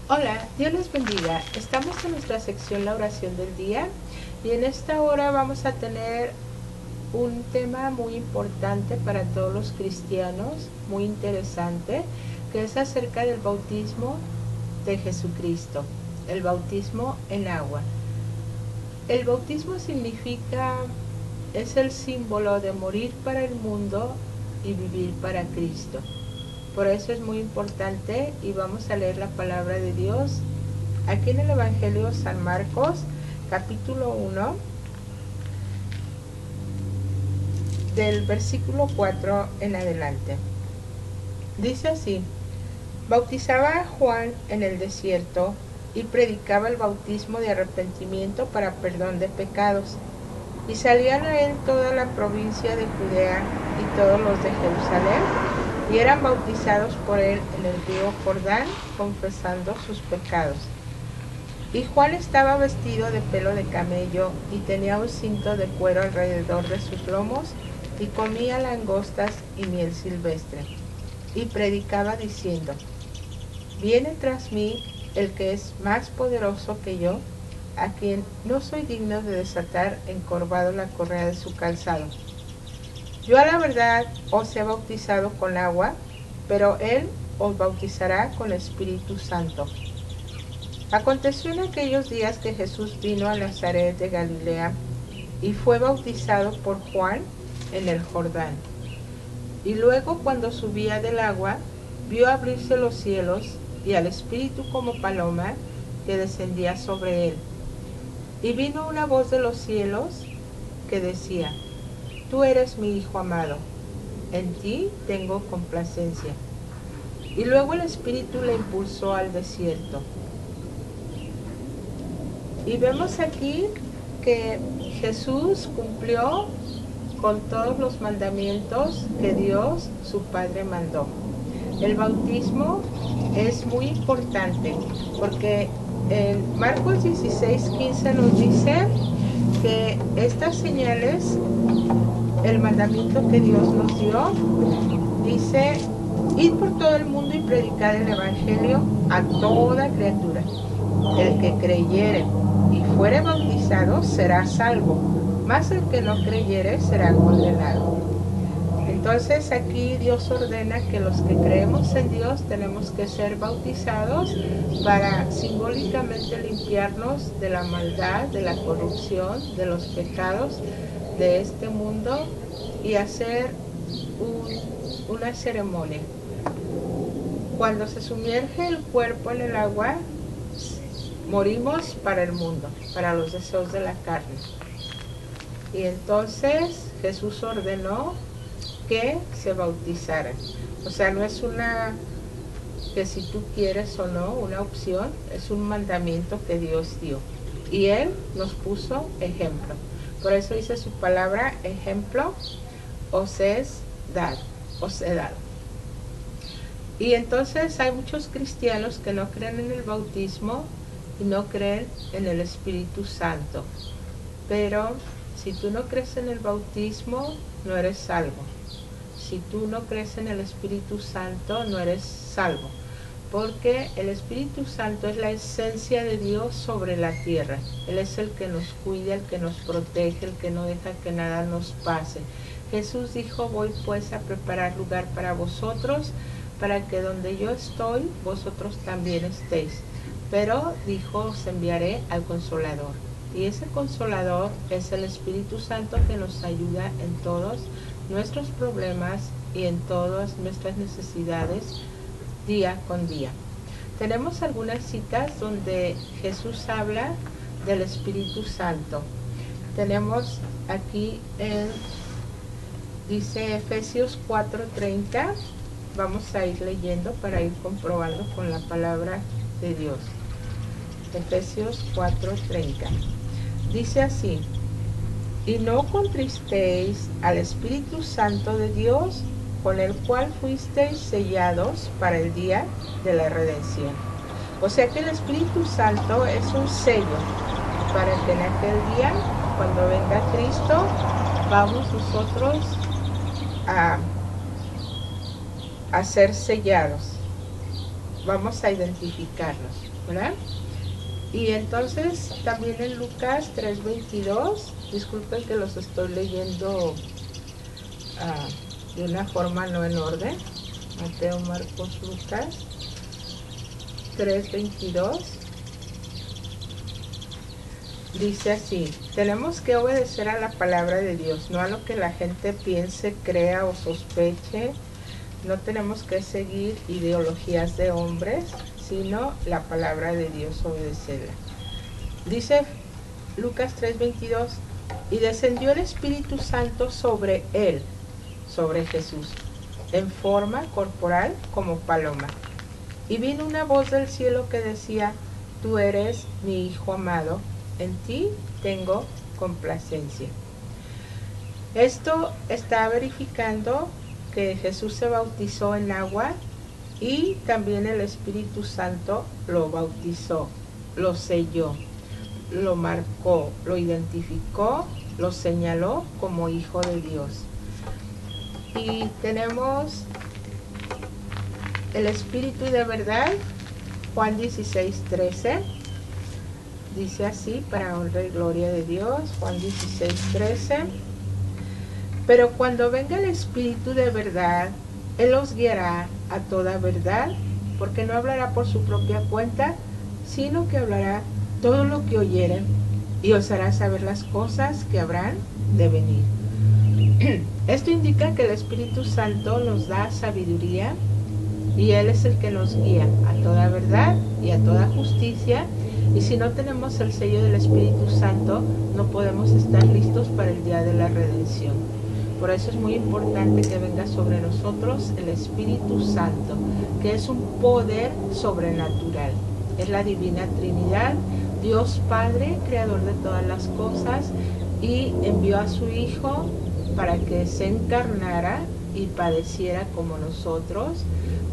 Hola, Dios les bendiga. Estamos en nuestra sección La oración del día y en esta hora vamos a tener un tema muy importante para todos los cristianos, muy interesante, que es acerca del bautismo de Jesucristo, el bautismo en agua. El bautismo es el símbolo de morir para el mundo y vivir para Cristo. Por eso es muy importante y vamos a leer la palabra de Dios aquí en el Evangelio de San Marcos, capítulo 1, del versículo 4 en adelante. Dice así: bautizaba a Juan en el desierto y predicaba el bautismo de arrepentimiento para perdón de pecados. Y salían a él toda la provincia de Judea y todos los de Jerusalén, y eran bautizados por él en el río Jordán, confesando sus pecados. Y Juan estaba vestido de pelo de camello y tenía un cinto de cuero alrededor de sus lomos, y comía langostas y miel silvestre. Y predicaba diciendo: viene tras mí el que es más poderoso que yo, a quien no soy digno de desatar encorvado la correa de su calzado. Yo a la verdad os he bautizado con agua, pero él os bautizará con Espíritu Santo. Aconteció en aquellos días que Jesús vino a Nazaret de Galilea y fue bautizado por Juan en el Jordán. Y luego, cuando subía del agua, vio abrirse los cielos y al Espíritu como paloma que descendía sobre él. Y vino una voz de los cielos que decía: tú eres mi Hijo amado, en ti tengo complacencia. Y luego el Espíritu le impulsó al desierto. Y vemos aquí que Jesús cumplió con todos los mandamientos que Dios, su Padre, mandó. El bautismo es muy importante porque en Marcos 16:15 nos dice que estas señales, el mandamiento que Dios nos dio, dice: id por todo el mundo y predicad el evangelio a toda criatura. El que creyere y fuere bautizado será salvo, mas el que no creyere será condenado. Entonces aquí Dios ordena que los que creemos en Dios tenemos que ser bautizados para simbólicamente limpiarnos de la maldad, de la corrupción, de los pecados de este mundo y hacer una ceremonia. Cuando se sumerge el cuerpo en el agua, morimos para el mundo, para los deseos de la carne. Y entonces Jesús ordenó que se bautizaran. O sea, no es que si tú quieres o no, una opción, es un mandamiento que Dios dio. Y Él nos puso ejemplo. Por eso dice su palabra: ejemplo os es dado, os he dado. Y entonces hay muchos cristianos que no creen en el bautismo y no creen en el Espíritu Santo. Pero si tú no crees en el bautismo, no eres salvo. Si tú no crees en el Espíritu Santo, no eres salvo. Porque el Espíritu Santo es la esencia de Dios sobre la tierra. Él es el que nos cuida, el que nos protege, el que no deja que nada nos pase. Jesús dijo: voy pues a preparar lugar para vosotros, para que donde yo estoy, vosotros también estéis. Pero dijo: os enviaré al Consolador. Y ese Consolador es el Espíritu Santo, que nos ayuda en todos nuestros problemas y en todas nuestras necesidades día con día. Tenemos algunas citas donde Jesús habla del Espíritu Santo. Tenemos aquí dice Efesios 4:30. Vamos a ir leyendo para ir comprobando con la palabra de Dios. Efesios 4:30. Dice así: y no contristéis al Espíritu Santo de Dios, con el cual fuisteis sellados para el día de la redención. O sea que el Espíritu Santo es un sello para que en aquel día, cuando venga Cristo, vamos nosotros a ser sellados. Vamos a identificarnos. ¿verdad? Y entonces también en Lucas 3:22, disculpen que los estoy leyendo de una forma no en orden. Mateo, Marcos, Lucas 3:22 dice así: tenemos que obedecer a la palabra de Dios, no a lo que la gente piense, crea o sospeche. No tenemos que seguir ideologías de hombres, sino la palabra de Dios, obedecerla. Dice Lucas 3:22, y descendió el Espíritu Santo sobre él, sobre Jesús, en forma corporal como paloma. Y vino una voz del cielo que decía: tú eres mi Hijo amado, en ti tengo complacencia. Esto está verificando que Jesús se bautizó en agua y también el Espíritu Santo lo bautizó, lo selló, lo marcó, lo identificó, lo señaló como Hijo de Dios. Y tenemos el Espíritu de verdad, Juan 16:13, dice así, para honra y gloria de Dios, Juan 16:13. Pero cuando venga el Espíritu de verdad, Él os guiará a toda verdad, porque no hablará por su propia cuenta, sino que hablará todo lo que oyere, y os hará saber las cosas que habrán de venir. Esto indica que el Espíritu Santo nos da sabiduría, y Él es el que nos guía a toda verdad y a toda justicia. Y si no tenemos el sello del Espíritu Santo, no podemos estar listos para el día de la redención. Por eso es muy importante que venga sobre nosotros el Espíritu Santo, que es un poder sobrenatural. Es la Divina Trinidad, Dios Padre, creador de todas las cosas, y envió a su Hijo para que se encarnara y padeciera como nosotros,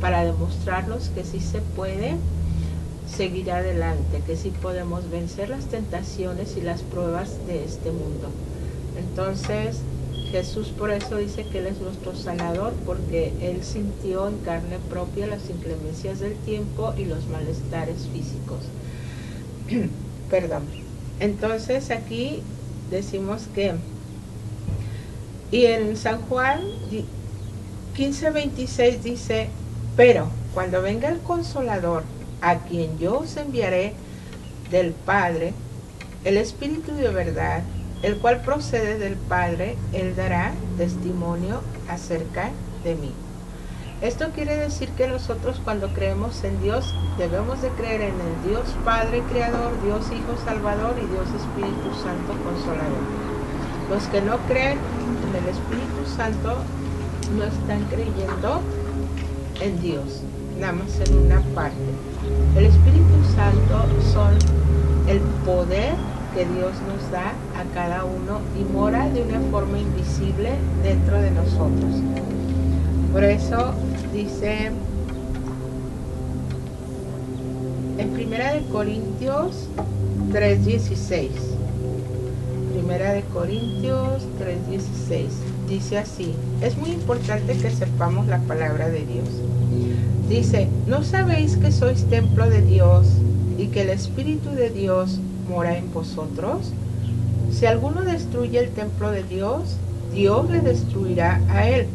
para demostrarnos que sí se puede seguir adelante, que sí podemos vencer las tentaciones y las pruebas de este mundo. Entonces, Jesús por eso dice que Él es nuestro sanador, porque Él sintió en carne propia las inclemencias del tiempo y los malestares físicos. Perdón. Entonces aquí decimos que, y en San Juan 15:26 dice: pero cuando venga el Consolador, a quien yo os enviaré del Padre, el Espíritu de verdad, el cual procede del Padre, Él dará testimonio acerca de mí. Esto quiere decir que nosotros, cuando creemos en Dios, debemos de creer en el Dios Padre Creador, Dios Hijo Salvador y Dios Espíritu Santo Consolador. Los que no creen en el Espíritu Santo no están creyendo en Dios, nada más en una parte. El Espíritu Santo son el poder que Dios nos da a cada uno y mora de una forma invisible dentro de nosotros. Por eso dice en 1 Corintios 3:16, 1 Corintios 3:16, dice así. Es muy importante que sepamos la palabra de Dios. Dice: ¿no sabéis que sois templo de Dios y que el Espíritu de Dios mora en vosotros? Si alguno destruye el templo de Dios, Dios le destruirá a él,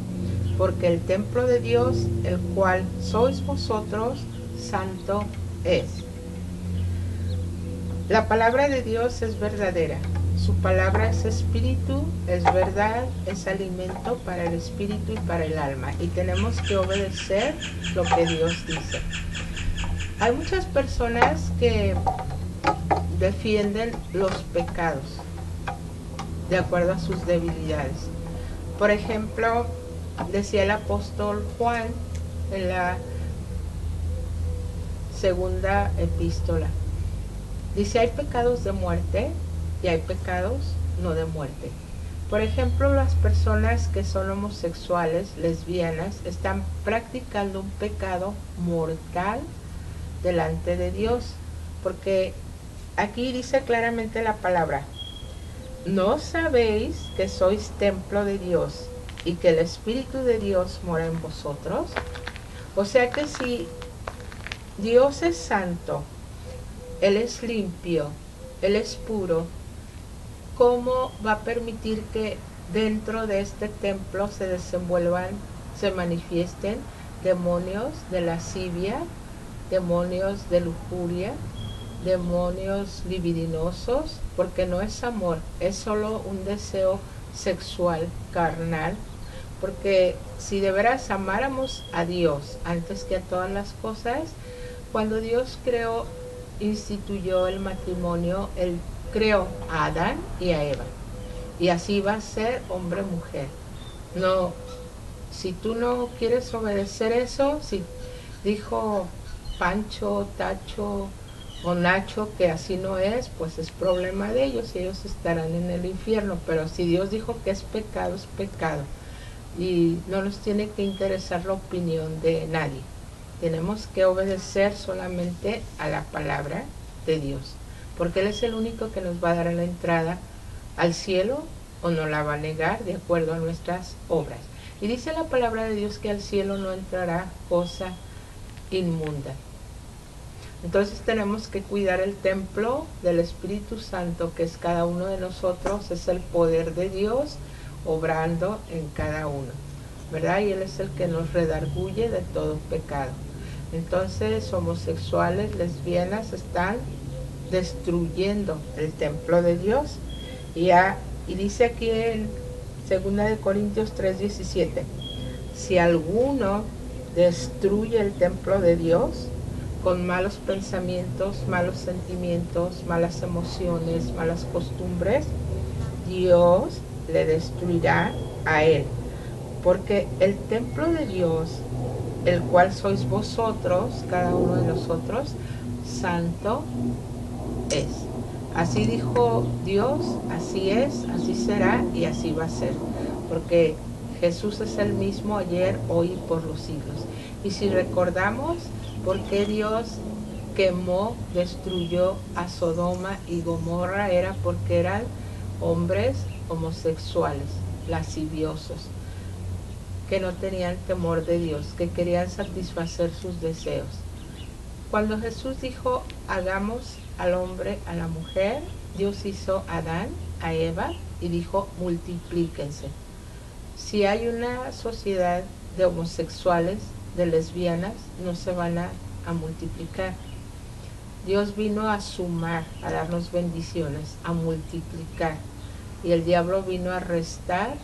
porque el templo de Dios, el cual sois vosotros, santo es. La palabra de Dios es verdadera. Su palabra es espíritu, es verdad, es alimento para el espíritu y para el alma. Y tenemos que obedecer lo que Dios dice. Hay muchas personas que defienden los pecados de acuerdo a sus debilidades. Por ejemplo, decía el apóstol Juan en la segunda epístola. Dice: hay pecados de muerte y hay pecados no de muerte. Por ejemplo, las personas que son homosexuales, lesbianas, están practicando un pecado mortal delante de Dios, porque aquí dice claramente la palabra: ¿no sabéis que sois templo de Dios y que el Espíritu de Dios mora en vosotros? O sea que si Dios es santo Él es limpio, Él es puro, ¿cómo va a permitir que dentro de este templo se desenvuelvan, se manifiesten demonios de lascivia, demonios de lujuria, demonios libidinosos? Porque no es amor, es solo un deseo sexual, carnal. Porque si de veras amáramos a Dios antes que a todas las cosas, cuando Dios creó, instituyó el matrimonio, Él creó a Adán y a Eva. Y así va a ser hombre-mujer. No, si tú no quieres obedecer eso, si dijo Pancho, Tacho o Nacho que así no es, pues es problema de ellos y ellos estarán en el infierno. Pero si Dios dijo que es pecado y no nos tiene que interesar la opinión de nadie. Tenemos que obedecer solamente a la palabra de Dios, porque Él es el único que nos va a dar la entrada al cielo o nos la va a negar de acuerdo a nuestras obras. Y dice la palabra de Dios que al cielo no entrará cosa inmunda. Entonces tenemos que cuidar el templo del Espíritu Santo, que es cada uno de nosotros, es el poder de Dios obrando en cada uno, ¿verdad? Y Él es el que nos redarguye de todo pecado. Entonces, homosexuales, lesbianas están destruyendo el templo de Dios. Y dice aquí en 2 Corintios 3:17, si alguno destruye el templo de Dios con malos pensamientos, malos sentimientos, malas emociones, malas costumbres, Dios le destruirá a él. Porque el templo de Dios, el cual sois vosotros, cada uno de nosotros, santo es. Así dijo Dios, así es, así será y así va a ser. Porque Jesús es el mismo ayer, hoy y por los siglos. Y si recordamos por qué Dios quemó, destruyó a Sodoma y Gomorra, era porque eran hombres homosexuales, lasciviosos, que no tenían temor de Dios, que querían satisfacer sus deseos. Cuando Jesús dijo, hagamos al hombre, a la mujer, Dios hizo a Adán, a Eva, y dijo, multiplíquense. Si hay una sociedad de homosexuales, de lesbianas, no se van a multiplicar. Dios vino a sumar, a darnos bendiciones, a multiplicar. Y el diablo vino a restar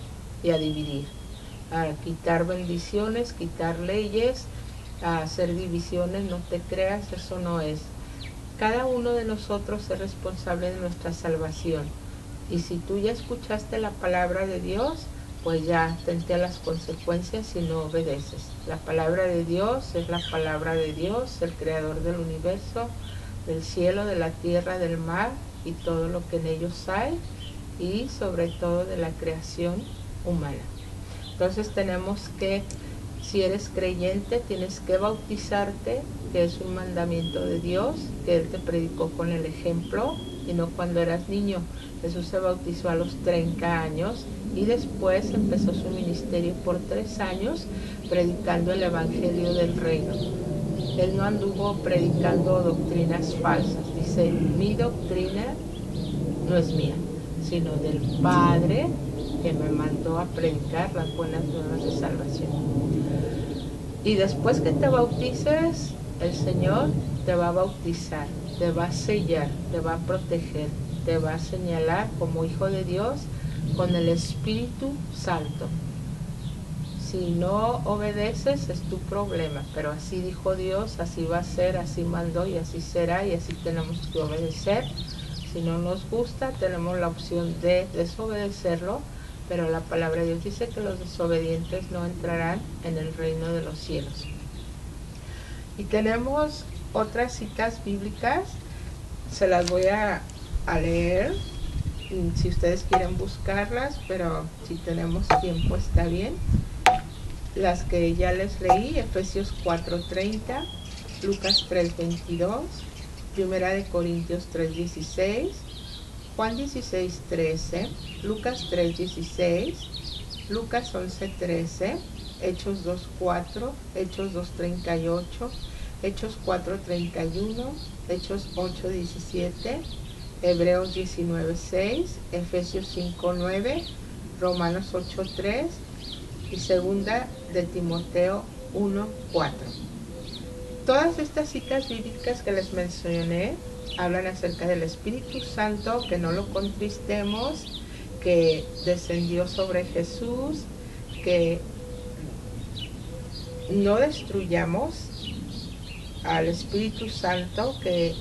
y a dividir, a quitar bendiciones, quitar leyes, a hacer divisiones. No te creas, eso no es. Cada uno de nosotros es responsable de nuestra salvación. Y si tú ya escuchaste la palabra de Dios, pues ya tente a las consecuencias si no obedeces. La palabra de Dios es la palabra de Dios, el creador del universo, del cielo, de la tierra, del mar y todo lo que en ellos hay, y sobre todo de la creación humana. Entonces tenemos que, si eres creyente, tienes que bautizarte, que es un mandamiento de Dios, que Él te predicó con el ejemplo, y no cuando eras niño. Jesús se bautizó a los 30 años y después empezó su ministerio por 3 años predicando el evangelio del reino. Él no anduvo predicando doctrinas falsas. Dice, mi doctrina no es mía, sino del Padre que me mandó a predicar las buenas nuevas de salvación. Y después que te bautices, el Señor te va a bautizar, te va a sellar, te va a proteger, te va a señalar como hijo de Dios con el Espíritu Santo. Si no obedeces es tu problema, pero así dijo Dios, así va a ser, así mandó y así será, y así tenemos que obedecer. Si no nos gusta, tenemos la opción de desobedecerlo, pero la palabra de Dios dice que los desobedientes no entrarán en el reino de los cielos. Y tenemos otras citas bíblicas, se las voy a leer, si ustedes quieren buscarlas, pero si tenemos tiempo está bien. Las que ya les leí, Efesios 4:30, Lucas 3:22, 1 Corintios 3:16, Juan 16:13, Lucas 3:16, Lucas 11:13, Hechos 2:4, Hechos 2:38, Hechos 4:31, Hechos 8:17, Hebreos 19:6, Efesios 5:9, Romanos 8:3 y segunda de Timoteo 1:4. Todas estas citas bíblicas que les mencioné hablan acerca del Espíritu Santo, que no lo contristemos, que descendió sobre Jesús, que no destruyamos al Espíritu Santo que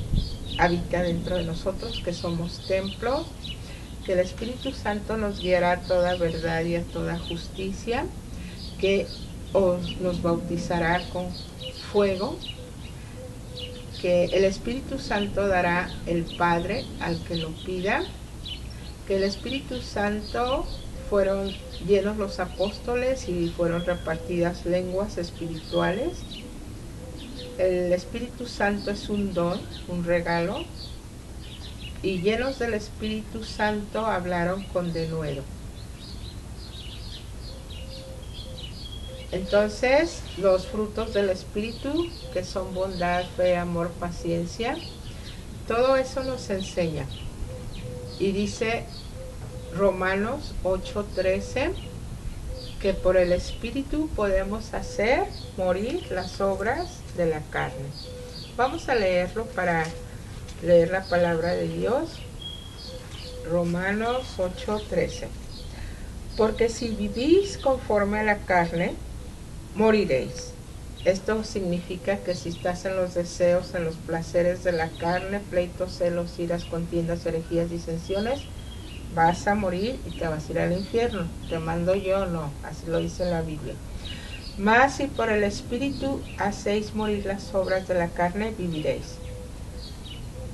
habita dentro de nosotros, que somos templo, que el Espíritu Santo nos guiará a toda verdad y a toda justicia, que nos bautizará con fuego, que el Espíritu Santo dará el Padre al que lo pida, que el Espíritu Santo fueron llenos los apóstoles y fueron repartidas lenguas espirituales. El Espíritu Santo es un don, un regalo, y llenos del Espíritu Santo hablaron con denuedo. Entonces, los frutos del Espíritu, que son bondad, fe, amor, paciencia, todo eso nos enseña. Y dice Romanos 8:13, que por el Espíritu podemos hacer morir las obras de la carne. Vamos a leerlo para leer la palabra de Dios. Romanos 8:13. Porque si vivís conforme a la carne, moriréis. Esto significa que si estás en los deseos, en los placeres de la carne, pleitos, celos, iras, contiendas, herejías, disensiones, vas a morir y te vas a ir al infierno. Te mando yo, no, así lo dice la Biblia. Mas si por el Espíritu hacéis morir las obras de la carne, viviréis.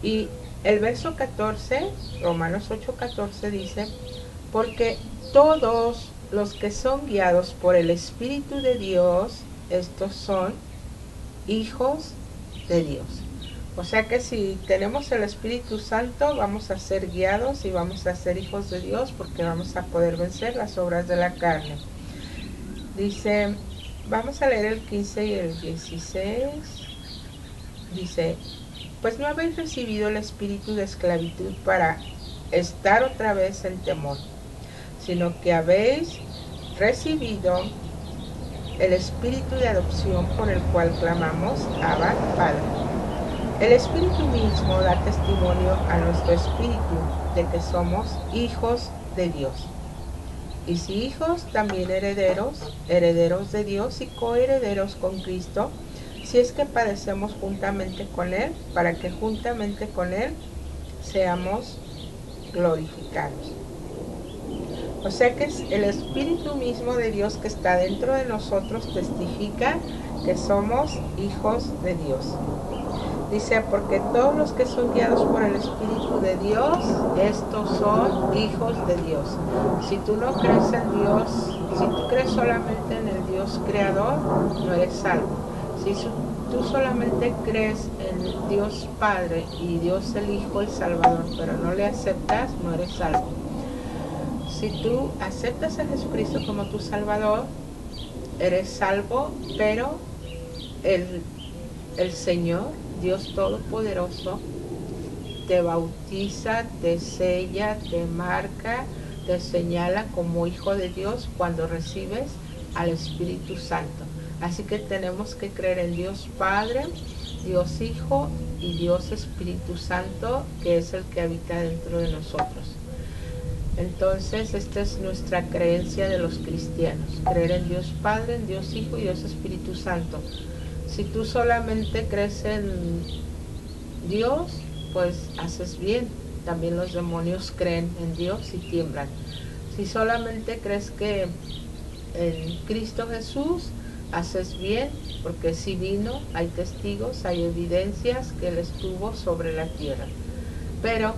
Y el verso 14, Romanos 8:14 dice, porque todos los que son guiados por el Espíritu de Dios, estos son hijos de Dios. O sea que si tenemos el Espíritu Santo, vamos a ser guiados y vamos a ser hijos de Dios, porque vamos a poder vencer las obras de la carne. Dice, vamos a leer el 15 y el 16. Dice, pues no habéis recibido el espíritu de esclavitud para estar otra vez en temor, sino que habéis recibido el espíritu de adopción por el cual clamamos, Abba, Padre. El Espíritu mismo da testimonio a nuestro espíritu de que somos hijos de Dios. Y si hijos, también herederos, herederos de Dios y coherederos con Cristo, si es que padecemos juntamente con Él, para que juntamente con Él seamos glorificados. O sea que el Espíritu mismo de Dios que está dentro de nosotros testifica que somos hijos de Dios. Dice, porque todos los que son guiados por el Espíritu de Dios, estos son hijos de Dios. Si tú no crees en Dios, si tú crees solamente en el Dios creador, no eres salvo. Si tú solamente crees en Dios Padre y Dios el Hijo, el Salvador, pero no le aceptas, no eres salvo. Si tú aceptas a Jesucristo como tu Salvador, eres salvo, pero el Señor, Dios Todopoderoso, te bautiza, te sella, te marca, te señala como hijo de Dios cuando recibes al Espíritu Santo. Así que tenemos que creer en Dios Padre, Dios Hijo y Dios Espíritu Santo, que es el que habita dentro de nosotros. Entonces, esta es nuestra creencia de los cristianos, creer en Dios Padre, en Dios Hijo y Dios Espíritu Santo. Si tú solamente crees en Dios, pues haces bien. También los demonios creen en Dios y tiemblan. Si solamente crees que en Cristo Jesús, haces bien, porque si vino, hay testigos, hay evidencias que Él estuvo sobre la tierra. Pero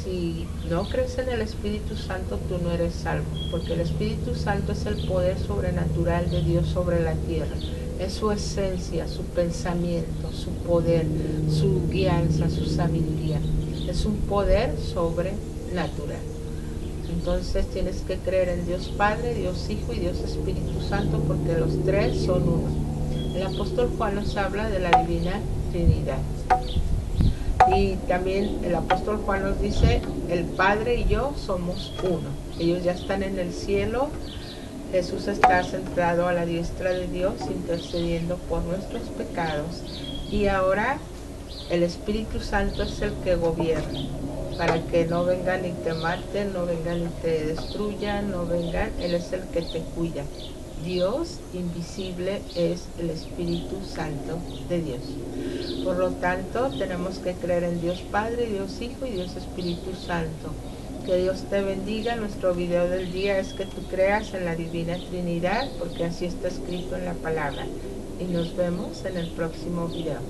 si no crees en el Espíritu Santo, tú no eres salvo, porque el Espíritu Santo es el poder sobrenatural de Dios sobre la tierra. Es su esencia, su pensamiento, su poder, su guianza, su sabiduría. Es un poder sobrenatural. Entonces tienes que creer en Dios Padre, Dios Hijo y Dios Espíritu Santo, porque los tres son uno. El apóstol Juan nos habla de la Divina Trinidad. Y también el apóstol Juan nos dice, el Padre y yo somos uno. Ellos ya están en el cielo. Jesús está sentado a la diestra de Dios, intercediendo por nuestros pecados. Y ahora el Espíritu Santo es el que gobierna, para que no vengan y te maten, no vengan y te destruyan, no vengan. Él es el que te cuida. Dios invisible es el Espíritu Santo de Dios. Por lo tanto, tenemos que creer en Dios Padre, Dios Hijo y Dios Espíritu Santo. Que Dios te bendiga. Nuestro video del día es que tú creas en la Divina Trinidad, porque así está escrito en la palabra. Y nos vemos en el próximo video.